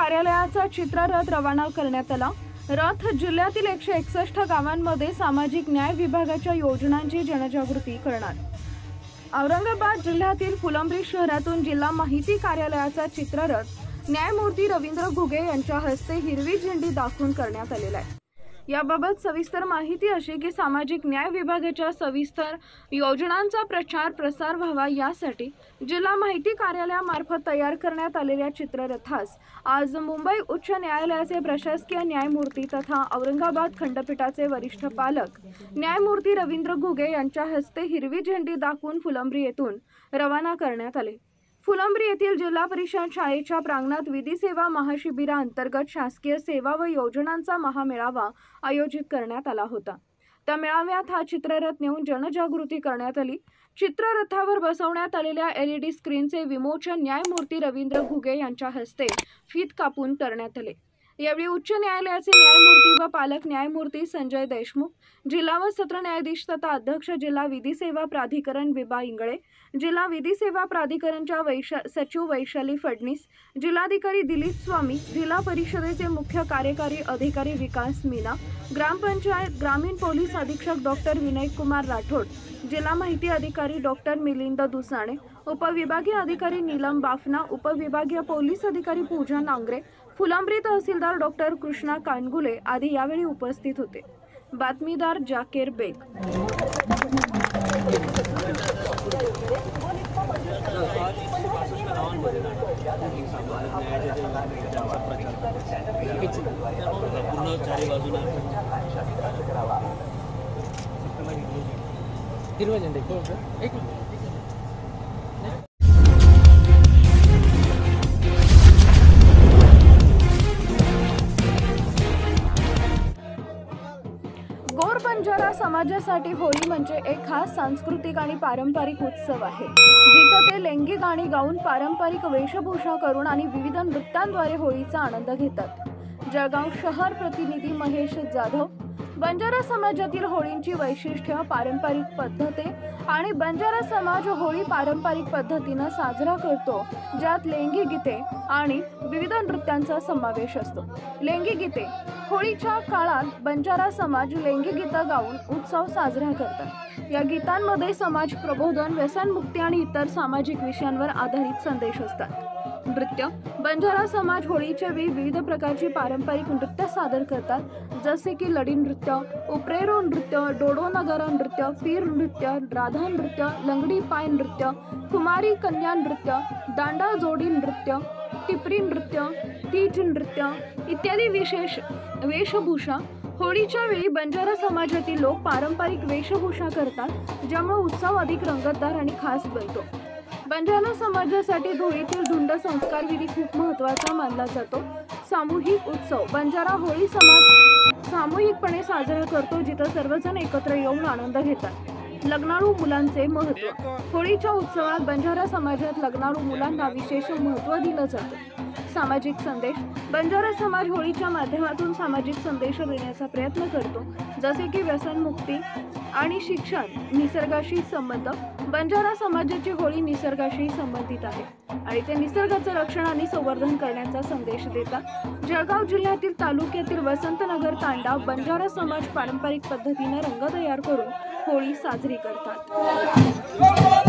कार्यालयाचा चित्ररथ रवाना करण्यात आला। रथ जिल्ह्यातील 161 गावांमध्ये सामाजिक न्याय विभागाच्या योजनांची जनजागृती करणार। औरंगाबाद जिल्ह्यातील फुलंब्री शहरातून जिल्हा माहिती कार्यालयाचा चित्ररथ न्यायमूर्ती रवींद्र घुगे यांच्या हस्ते हिरवी झेंडी दाखवून करण्यात आलेला आहे। याबाबत सविस्तर माहिती अशी की सामाजिक न्याय विभागाच्या सविस्तर योजनांचा प्रचार प्रसार व्हावा यासाठी जिल्हा माहिती कार्यालयामार्फत तयार करण्यात आलेल्या चित्ररथास आज मुंबई उच्च न्यायालयाचे प्रशासकीय न्यायमूर्ती तथा औरंगाबाद खंडपीठाचे वरिष्ठ पालक न्यायमूर्ती रवींद्र घुगे यांच्या हस्ते हिरवी झेंडी दाखवून फुलंब्री येथून रवाना करण्यात आले। फुलंब्री येथील जिल्हा परिषद शाळेच्या प्रांगणात विधी सेवा महाशिबिराअंतर्गत शासकीय सेवा व योजनांचा महामेळावा आयोजित करण्यात आला होता। त्या मेळाव्यात हा चित्ररथ नेऊन जनजागृती करण्यात आली। चित्ररथावर बसवण्यात आलेल्या LED स्क्रीनचे विमोचन न्यायमूर्ती रवींद्र घुगे यांच्या हस्ते फीत कापून करण्यात आले। यावेळी उच्च न्यायालयाचे न्यायमूर्ती व पालक न्यायमूर्ती संजय देशमुख, जिल्हा व सत्र न्यायाधीश तथा अध्यक्ष जिल्हा विधी सेवा प्राधिकरण विभा इंगळे, जिल्हा विधी सेवा प्राधिकरणच्या सचिव वैशाली फडणीस, जिल्हाधिकारी दिलीप स्वामी, जिल्हा परिषदेचे मुख्य कार्यकारी अधिकारी विकास मीना, ग्रामपंचायत ग्रामीण पोलीस अधीक्षक डॉक्टर विनय कुमार राठोड, जिल्हा माहिती अधिकारी डॉक्टर मिलिंद दुसाणे, उपविभागीय अधिकारी नीलम बाफना, उपविभागीय पोलीस अधिकारी पूजा नांगरे, फुलंब्री तहसीलदार डॉक्टर कृष्णा कानगुले आदी यावेळी उपस्थित होते। बातमीदार जाकीर बेग। गौर बंजारा समाजासाठी होळी म्हणजे एक खास सांस्कृतिक आणि पारंपरिक उत्सव आहे, जिथे ते लैंगिक गाणी गाऊन पारंपरिक वेशभूषा करून आणि विविध नृत्यांद्वारे होळीचा आनंद घेतात। जळगाव शहर प्रतिनिधी महेश जाधव। बंजारा समाजातील होळीची वैशिष्ट्य पारंपरिक पद्धती आणि बंजारा समाज होळी पारंपरिक पद्धतीने साजरा करतो, ज्यात लैंगिक गीते आणि विविध नृत्यांचा समावेश असतो। लैंगिक गीते होळीच्या काळात बंजारा समाज लैंगिक गीतं गाऊन उत्सव साजरा करतात। या गीतांमध्ये समाज प्रबोधन, व्यसनमुक्ती आणि इतर सामाजिक विषयांवर आधारित संदेश असतात। नृत्य बंजारा समाज होळीच्या वेळी विविध प्रकारची पारंपरिक नृत्य सादर करतात, जसे की लडी नृत्य, उपरेरो नृत्य, डोडो नगर नृत्य, पीर नृत्य, राधा नृत्य, लंगडी पाय नृत्य, कुमारी कन्या नृत्य, दांडा जोडी नृत्य, टिपरी नृत्य, तीज नृत्य इत्यादी विशेष वेशभूषा। होळीच्या वेळी बंजारा समाजातील लोक पारंपरिक वेशभूषा करतात, ज्यामुळे उत्सव अधिक रंगतदार आणि खास बनतो। बंजारा समाजासाठी होळीतील झुंड संस्कार विधी खूप महत्त्वाचा मानला जातो। सामूहिक उत्सव बंजारा होळी समाज सामूहिकपणे साजरा करतो, जिथे सर्वजण एकत्र येऊन आनंद घेतात। लग्नाळू मुलांचे महत्त्व होळीच्या उत्सवात बंजारा समाजात लग्नाळू मुलांना विशेष महत्त्व दिलं जातं। सामाजिक संदेश बंजारा समाज होळीच्या माध्यमातून सामाजिक संदेश देण्याचा प्रयत्न करतो, जसे की व्यसनमुक्ती आणि शिक्षण, निसर्गाशी संबंध। बंजारा समाजाची होळी निसर्गाशी संबंधित आहे आणि ते निसर्गाचं रक्षण आणि संवर्धन करण्याचा संदेश देतात। जळगाव जिल्ह्यातील तालुक्यातील वसंतनगर तांडा बंजारा समाज पारंपरिक पद्धतीने रंग तयार करून होळी साजरी करतात।